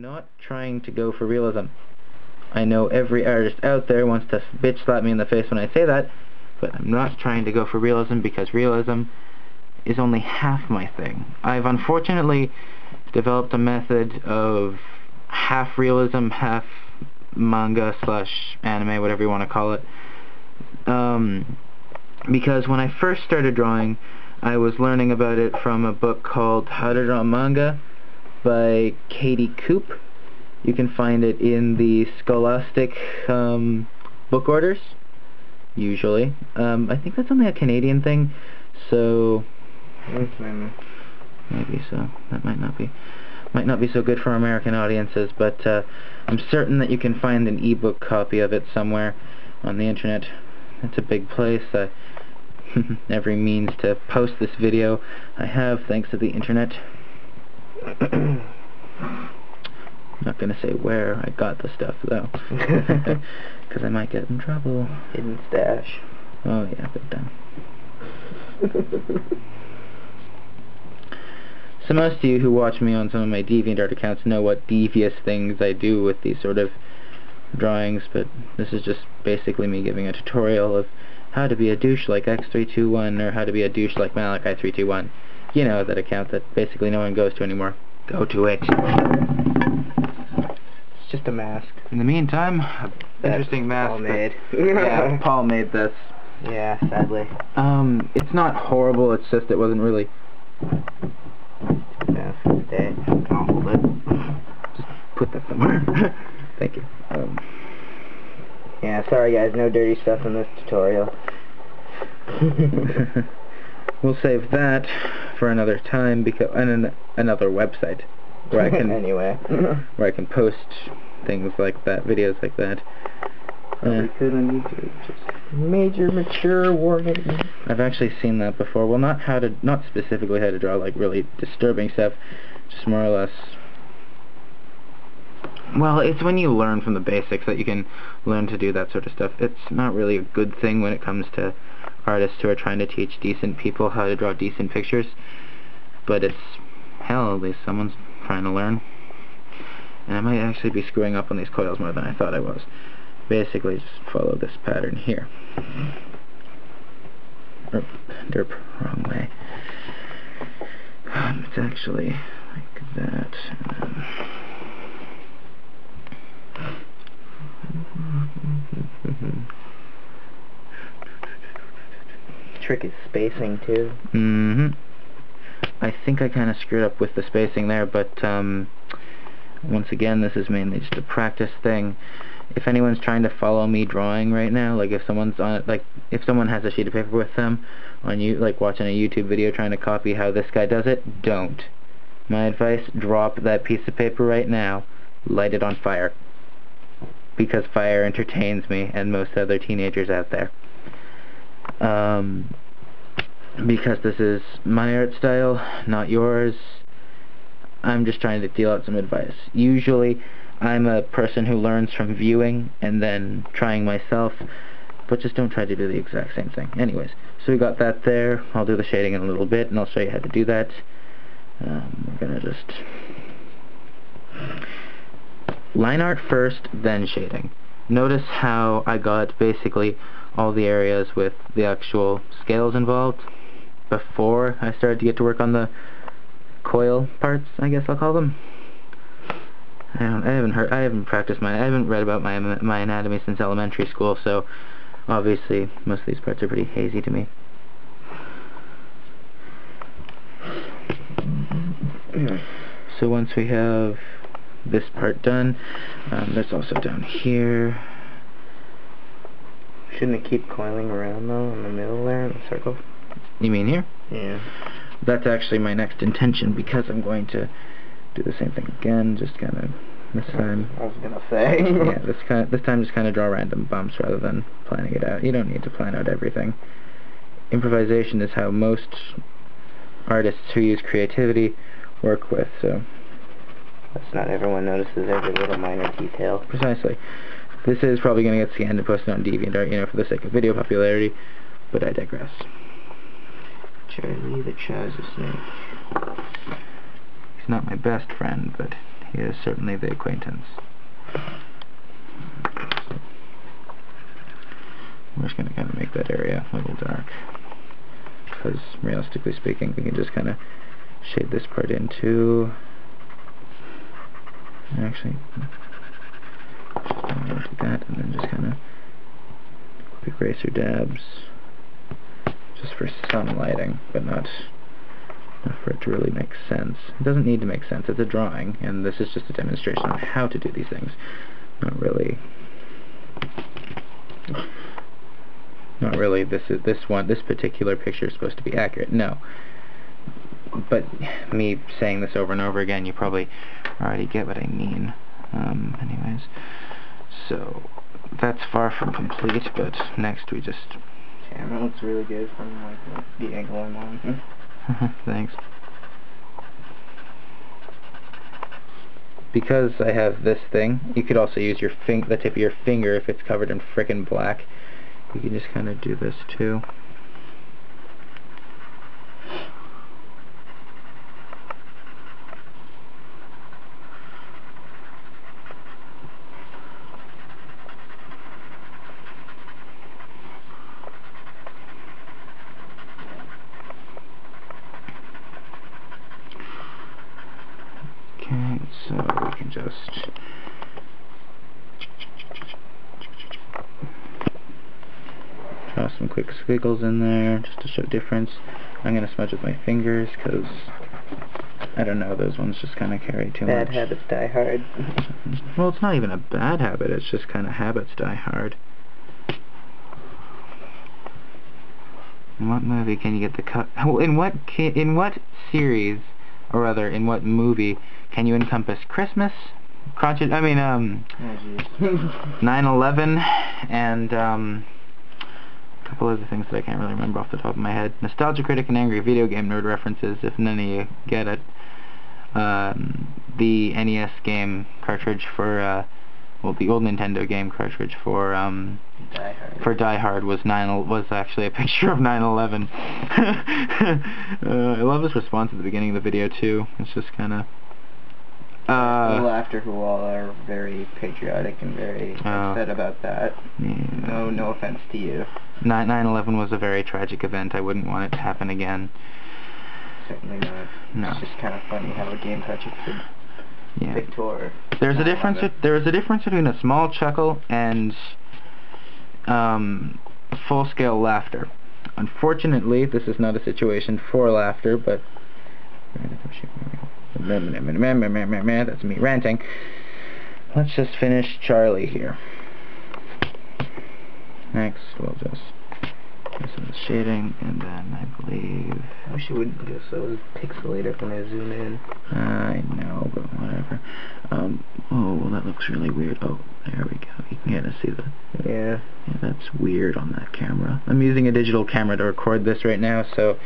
not trying to go for realism. I know every artist out there wants to bitch slap me in the face when I say that, but I'm not trying to go for realism because realism is only half my thing. I've unfortunately developed a method of half realism, half manga slash anime, whatever you want to call it. Because when I first started drawing, I was learning about it from a book called How to Draw Manga by Katie Coop. You can find it in the Scholastic book orders, usually. I think that's only a Canadian thing, so maybe so. That might not be so good for American audiences, but I'm certain that you can find an ebook copy of it somewhere on the internet. It's a big place. Every means to post this video I have, thanks to the internet. I'm not gonna say where I got the stuff though, because I might get in trouble. Hidden stash. Oh yeah, big time. So most of you who watch me on some of my DeviantArt accounts know what devious things I do with these sort of drawings, but this is just basically me giving a tutorial of how to be a douche like X321, or how to be a douche like Malachi321. You know, that account that basically no one goes to anymore. Go to it. It's just a mask. In the meantime, interesting mask. Paul made. Yeah, Paul made this. Yeah, sadly. It's not horrible, it's just it wasn't really... Mask today. I'll hold it. Just put that somewhere. Thank you. Yeah, sorry guys, no dirty stuff in this tutorial. We'll save that for another time, because another website where I can anyway, where I can post things like that, videos like that. We couldn't need to just major mature warning. I've actually seen that before. Well, not specifically how to draw like really disturbing stuff, just more or less. Well, it's when you learn from the basics that you can learn to do that sort of stuff. It's not really a good thing when it comes to artists who are trying to teach decent people how to draw decent pictures. But it's, hell, at least someone's trying to learn. And I might actually be screwing up on these coils more than I thought I was. Basically, just follow this pattern here. Derp, wrong way. It's actually like that. Trick is spacing too. I think I kind of screwed up with the spacing there, but once again, this is mainly just a practice thing. If anyone's trying to follow me drawing right now, like if someone's on it, like if someone has a sheet of paper with them on like watching a YouTube video trying to copy how this guy does it, don't. My advice: drop that piece of paper right now, light it on fire. Because fire entertains me and most other teenagers out there. Because this is my art style, not yours. I'm just trying to deal out some advice. Usually, I'm a person who learns from viewing and then trying myself, but just don't try to do the exact same thing. Anyways, so we got that there. I'll do the shading in a little bit, and I'll show you how to do that. We're gonna just... line art first, then shading. Notice how I got basically all the areas with the actual scales involved before I started to get to work on the coil parts, I guess I'll call them. I haven't read about my anatomy since elementary school, so obviously most of these parts are pretty hazy to me. So once we have this part done, there's also down here. Shouldn't it keep coiling around though in the middle there in the circle? You mean here? Yeah. That's actually my next intention, because I'm going to do the same thing again, just kind of this time. I was gonna say. Yeah, this time just kind of draw random bumps rather than planning it out. You don't need to plan out everything. Improvisation is how most artists who use creativity work with, so. That's not everyone notices every little minor detail. Precisely. This is probably going to get scanned and posted on DeviantArt, you know, for the sake of video popularity, but I digress. Charlie the Trouser Snake. He's not my best friend, but He is certainly the acquaintance. We're just going to kind of make that area a little dark, because realistically speaking, we can just kind of shade this part in too. Actually, I'm going to do that, and then just kind of quick eraser dabs, just for some lighting, but not for it to really make sense. It doesn't need to make sense. It's a drawing, and this is just a demonstration on how to do these things. Not really. This particular picture is supposed to be accurate. No. But me saying this over and over again, you probably already get what I mean. Anyways, so that's far from complete, but next we just... Camera looks really good from like the angle I'm on. Thanks. Because I have this thing, you could also use your the tip of your finger if it's covered in frickin' black. You can just kind of do this too. Okay, so we can just draw some quick squiggles in there just to show difference. I'm going to smudge with my fingers because, I don't know, those ones just kind of carry too much. Bad habits die hard. Well, it's not even a bad habit, it's just kind of habits die hard. In what movie can you get the cut? In what series, or rather, in what movie can you encompass Christmas, 9/11, and a couple other things that I can't really remember off the top of my head. Nostalgia critic and angry video game nerd references, if none of you get it. The NES game cartridge for, well, the old Nintendo game cartridge for Die Hard was actually a picture of 9/11. I love his response at the beginning of the video too. It's just kind of people after who all are very patriotic and very upset about that. Yeah. No offense to you. 9/11 was a very tragic event. I wouldn't want it to happen again. Certainly not. No. It's just kind of funny how a game cartridge could picture. There's a difference. There is a difference between a small chuckle and full-scale laughter. Unfortunately, this is not a situation for laughter, but that's me ranting. Let's just finish Charlie here. Next, we'll just do some shading, and then I believe... I wish you wouldn't go so pixelated when I zoom in. I know, but whatever. Oh, well, that looks really weird. Oh, there we go. You can kind of see the... Yeah, that's weird on that camera. I'm using a digital camera to record this right now, so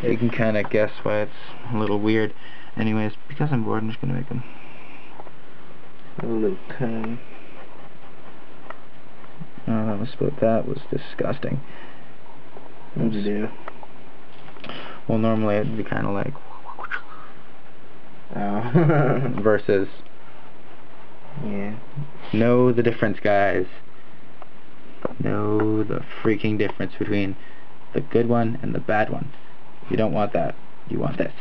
you can kind of guess why it's a little weird. Anyways, because I'm bored, I'm just going to make them... a little tiny. That was disgusting. What'd you do? Well, normally it'd be kind of like... Oh. versus... Yeah. Know the difference, guys. Know the freaking difference between the good one and the bad one. You don't want that. You want this.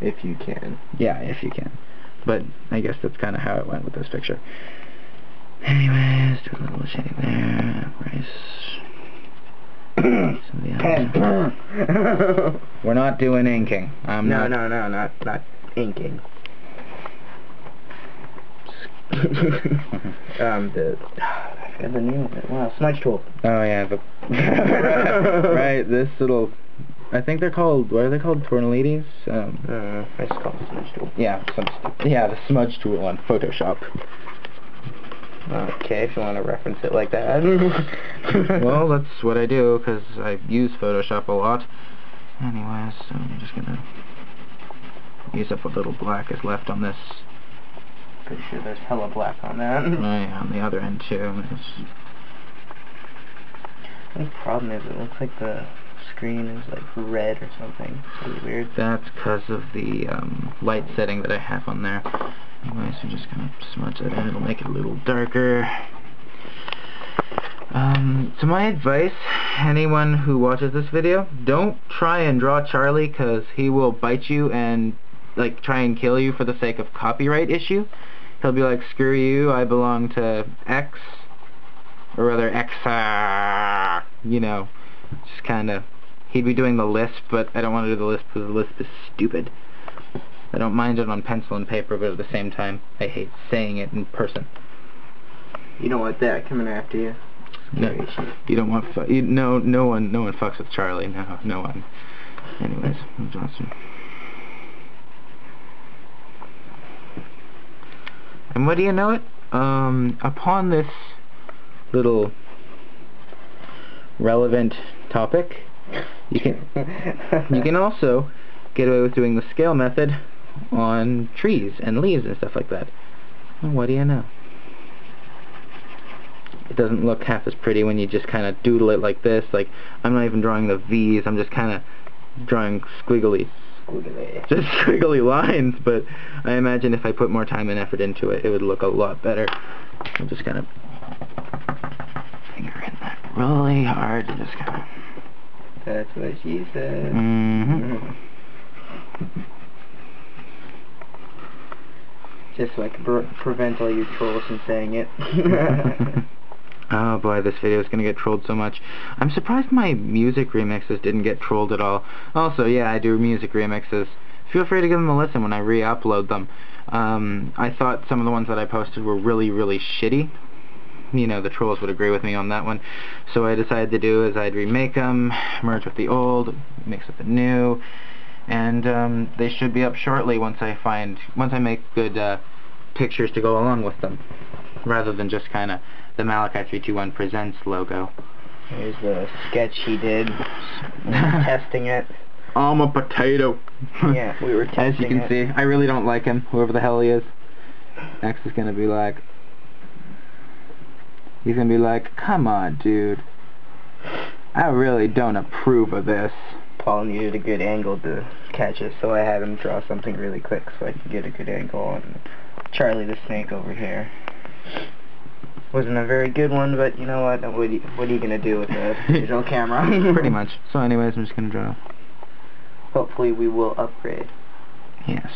If you can. Yeah, if you can. But I guess that's kind of how it went with this picture. Anyways, do a little shading there. We're not doing inking. No, not inking. I forgot the name of it. Wow, smudge tool. Oh yeah, right. This little, I think they're called. What are they called? Tornillitis. I just call it smudge tool. Yeah, the smudge tool on Photoshop. Okay, if you want to reference it like that. Well, that's what I do, because I use Photoshop a lot. Anyways, so I'm just going to use up what little black is left on this. Pretty sure there's hella black on that. Right, on the other end too. The problem is it looks like the screen is like red or something. It's really weird. That's because of the light setting that I have on there. Anyways, we're just gonna smudge that in. It'll make it a little darker. So my advice, anyone who watches this video, don't try and draw Charlie, because he will bite you and like try and kill you for the sake of copyright issue. He'll be like, screw you, I belong to X, or rather X, you know, just kinda, he'd be doing the lisp, but I don't want to do the lisp because the lisp is stupid. I don't mind it on pencil and paper, but at the same time, I hate saying it in person. You don't want that coming after you. No, you don't want no one fucks with Charlie. No one. Anyways, Johnson. And what do you know it? Upon this little relevant topic, you can also get away with doing the scale method on trees and leaves and stuff like that. Well, what do you know? It doesn't look half as pretty when you just kind of doodle it like this. Like, I'm not even drawing the V's, I'm just kind of drawing squiggly. Just squiggly lines, but I imagine if I put more time and effort into it, it would look a lot better. I'm just kind of finger in that really hard and just kind of... That's what she said. Just so I can prevent all you trolls from saying it. Oh boy, this video is going to get trolled so much. I'm surprised my music remixes didn't get trolled at all. Also, yeah, I do music remixes. Feel free to give them a listen when I re-upload them. I thought some of the ones that I posted were really, really shitty. You know, the trolls would agree with me on that one. So what I decided to do is I'd remake them, merge with the old, mix with the new, and they should be up shortly once I make good pictures to go along with them, rather than just kind of the M321 Presents logo. Here's the sketch he did. Testing it. I'm a potato. Yeah, we were testing it. As you can see, I really don't like him, whoever the hell he is. X is gonna be like... He's gonna be like, come on, dude. I really don't approve of this. Paul needed a good angle to catch it, so I had him draw something really quick so I could get a good angle on Charlie the Snake over here. Wasn't a very good one, but you know what? What are you gonna do with a digital camera? Pretty much. So anyways, I'm just gonna draw. Hopefully we will upgrade. Yes.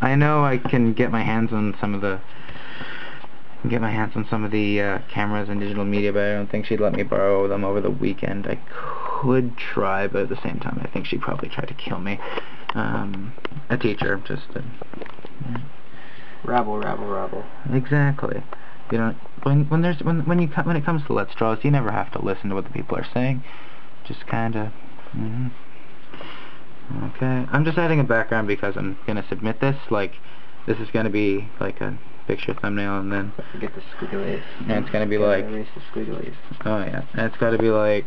I know I can get my hands on some of the cameras and digital media, but I don't think she'd let me borrow them over the weekend. I could try, but at the same time, I think she'd probably try to kill me. A teacher, just to... Rabble. Exactly. You know, when it comes to Let's Draws, you never have to listen to what the people are saying. Just kinda... Okay, I'm just adding a background because I'm gonna submit this. Like, this is gonna be like a picture thumbnail, and then... Get the squigglies. And it's gonna be like... Erase the squigglies. Oh yeah, and it's gotta be like,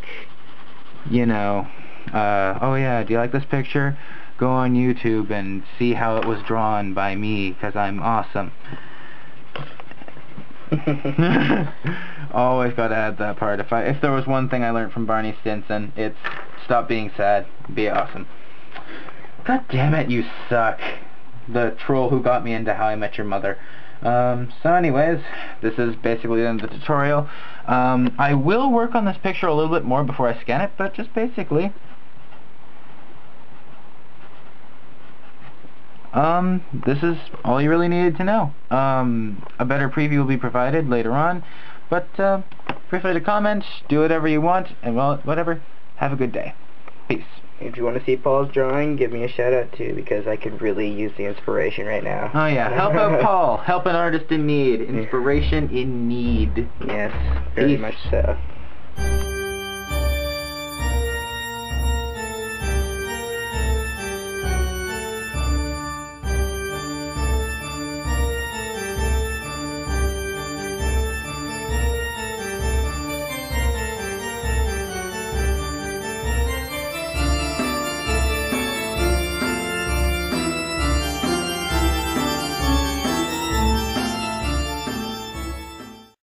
you know, oh yeah, do you like this picture? Go on YouTube and see how it was drawn by me, because I'm awesome. Always gotta add that part. If there was one thing I learned from Barney Stinson, it's stop being sad, be awesome. God damn it, you suck. The troll who got me into How I Met Your Mother. So anyways, this is basically the end of the tutorial. I will work on this picture a little bit more before I scan it, but just basically... this is all you really needed to know. A better preview will be provided later on, but feel free to comment, do whatever you want, and well, whatever. Have a good day. Peace. If you want to see Paul's drawing, give me a shout out too, because I could really use the inspiration right now. Oh yeah, help out Paul. Help an artist in need. Inspiration in need. Yes, very much so.